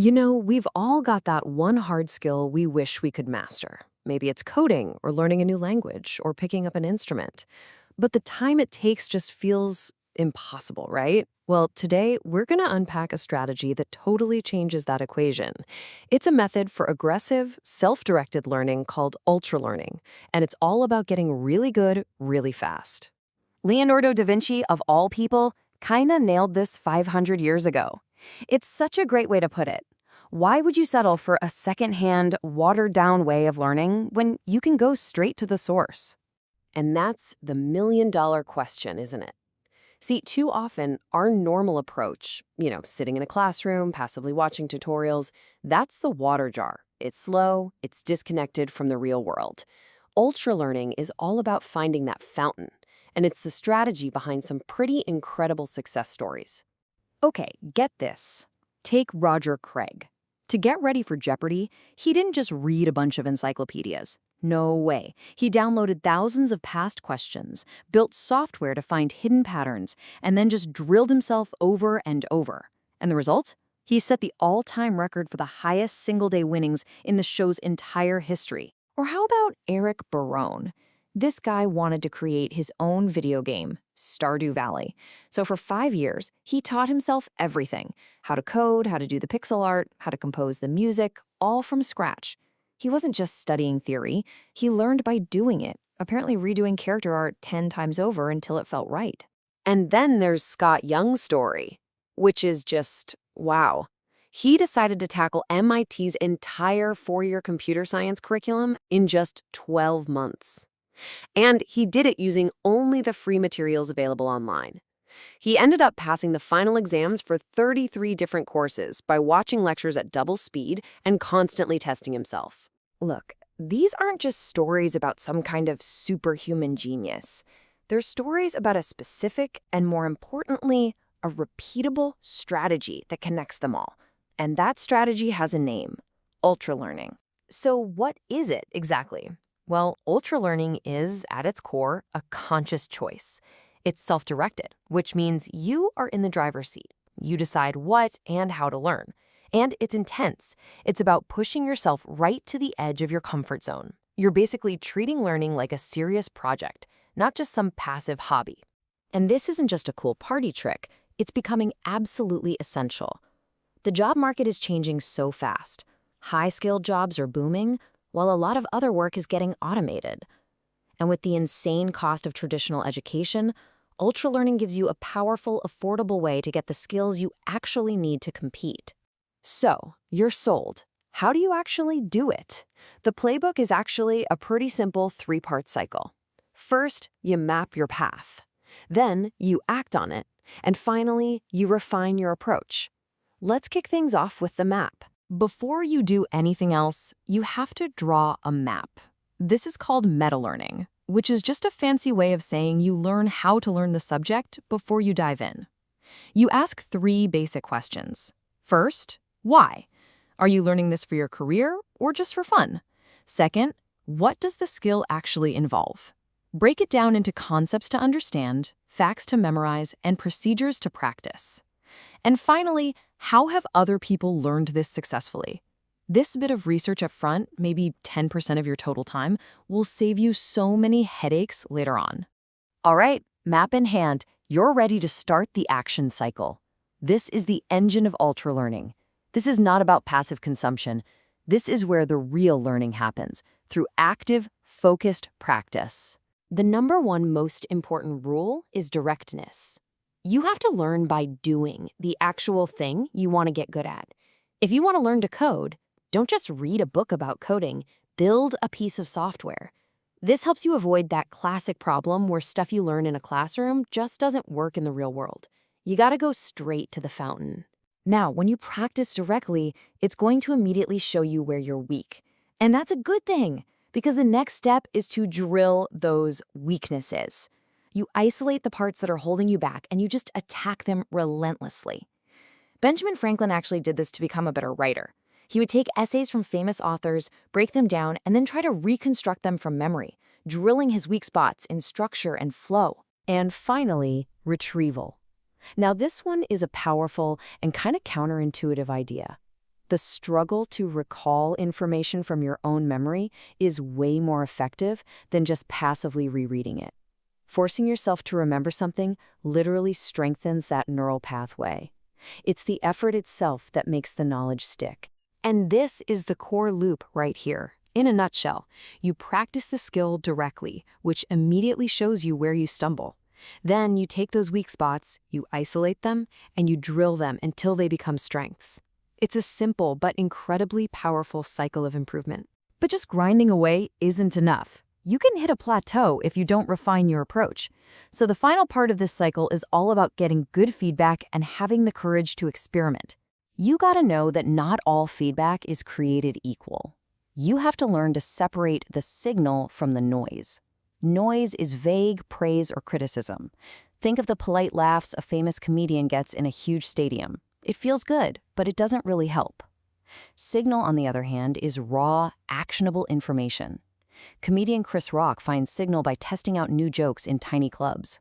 We've all got that one hard skill we wish we could master. Maybe it's coding or learning a new language or picking up an instrument. But the time it takes just feels impossible, right? Well, today we're going to unpack a strategy that totally changes that equation. It's a method for aggressive, self-directed learning called ultralearning, and it's all about getting really good really fast. Leonardo da Vinci, of all people, kinda nailed this 500 years ago. It's such a great way to put it. Why would you settle for a second-hand, watered-down way of learning when you can go straight to the source? And that's the million-dollar question, isn't it? See, too often, our normal approach, sitting in a classroom, passively watching tutorials, that's the water jar. It's slow, it's disconnected from the real world. Ultralearning is all about finding that fountain, and it's the strategy behind some pretty incredible success stories. Okay, get this. Take Roger Craig. To get ready for Jeopardy, he didn't just read a bunch of encyclopedias. No way. He downloaded thousands of past questions, built software to find hidden patterns, and then just drilled himself over and over. And the result? He set the all-time record for the highest single-day winnings in the show's entire history. Or how about Eric Barone? This guy wanted to create his own video game, Stardew Valley. So for 5 years, he taught himself everything: how to code, how to do the pixel art, how to compose the music, all from scratch. He wasn't just studying theory, he learned by doing it, apparently redoing character art 10 times over until it felt right. And then there's Scott Young's story, which is just, wow. He decided to tackle MIT's entire 4-year computer science curriculum in just 12 months. And he did it using only the free materials available online. He ended up passing the final exams for 33 different courses by watching lectures at double speed and constantly testing himself. Look, these aren't just stories about some kind of superhuman genius. They're stories about a specific and, more importantly, a repeatable strategy that connects them all. And that strategy has a name: ultralearning. So what is it exactly? Well, ultralearning is, at its core, a conscious choice. It's self-directed, which means you are in the driver's seat. You decide what and how to learn. And it's intense. It's about pushing yourself right to the edge of your comfort zone. You're basically treating learning like a serious project, not just some passive hobby. And this isn't just a cool party trick. It's becoming absolutely essential. The job market is changing so fast. High-skilled jobs are booming, while a lot of other work is getting automated. And with the insane cost of traditional education, ultralearning gives you a powerful, affordable way to get the skills you actually need to compete. So, you're sold. How do you actually do it? The playbook is actually a pretty simple 3-part cycle. First, you map your path. Then, you act on it. And finally, you refine your approach. Let's kick things off with the map. Before you do anything else, you have to draw a map. This is called meta-learning, which is just a fancy way of saying you learn how to learn the subject before you dive in. You ask 3 basic questions. First, why? Are you learning this for your career or just for fun? Second, what does the skill actually involve? Break it down into concepts to understand, facts to memorize, and procedures to practice. And finally, how have other people learned this successfully? This bit of research up front, maybe 10% of your total time, will save you so many headaches later on. All right, map in hand, you're ready to start the action cycle. This is the engine of ultralearning. This is not about passive consumption. This is where the real learning happens, through active, focused practice. The number one most important rule is directness. You have to learn by doing the actual thing you want to get good at. If you want to learn to code, don't just read a book about coding, build a piece of software. This helps you avoid that classic problem where stuff you learn in a classroom just doesn't work in the real world. You gotta go straight to the fountain. Now, when you practice directly, it's going to immediately show you where you're weak. And that's a good thing, because the next step is to drill those weaknesses. You isolate the parts that are holding you back and you just attack them relentlessly. Benjamin Franklin actually did this to become a better writer. He would take essays from famous authors, break them down, and then try to reconstruct them from memory, drilling his weak spots in structure and flow. And finally, retrieval. Now this one is a powerful and kind of counterintuitive idea. The struggle to recall information from your own memory is way more effective than just passively rereading it. Forcing yourself to remember something literally strengthens that neural pathway. It's the effort itself that makes the knowledge stick. And this is the core loop right here. In a nutshell, you practice the skill directly, which immediately shows you where you stumble. Then you take those weak spots, you isolate them, and you drill them until they become strengths. It's a simple but incredibly powerful cycle of improvement. But just grinding away isn't enough. You can hit a plateau if you don't refine your approach. So the final part of this cycle is all about getting good feedback and having the courage to experiment. You gotta know that not all feedback is created equal. You have to learn to separate the signal from the noise. Noise is vague praise or criticism. Think of the polite laughs a famous comedian gets in a huge stadium. It feels good, but it doesn't really help. Signal, on the other hand, is raw, actionable information. Comedian Chris Rock finds signal by testing out new jokes in tiny clubs.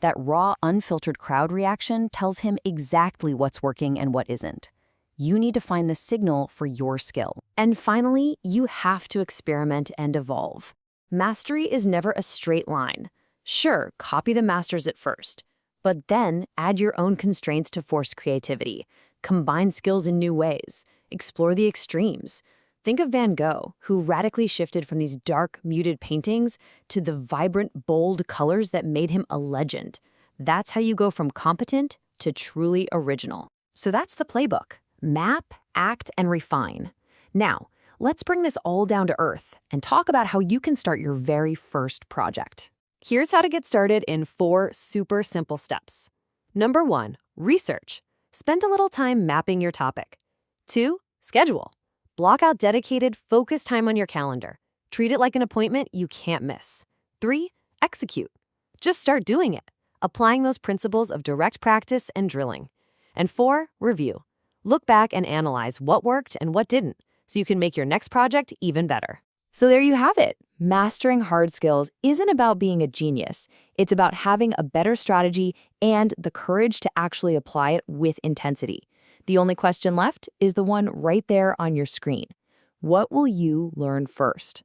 That raw, unfiltered crowd reaction tells him exactly what's working and what isn't. You need to find the signal for your skill. And finally, you have to experiment and evolve. Mastery is never a straight line. Sure, copy the masters at first, but then add your own constraints to force creativity. Combine skills in new ways. Explore the extremes. Think of Van Gogh, who radically shifted from these dark, muted paintings to the vibrant, bold colors that made him a legend. That's how you go from competent to truly original. So that's the playbook. Map, act, and refine. Now, let's bring this all down to earth and talk about how you can start your very first project. Here's how to get started in 4 super simple steps. Number 1, research. Spend a little time mapping your topic. 2, schedule. Block out dedicated, focused time on your calendar. Treat it like an appointment you can't miss. 3, execute. Just start doing it, applying those principles of direct practice and drilling. And 4, review. Look back and analyze what worked and what didn't, so you can make your next project even better. So there you have it. Mastering hard skills isn't about being a genius. It's about having a better strategy and the courage to actually apply it with intensity. The only question left is the one right there on your screen. What will you learn first?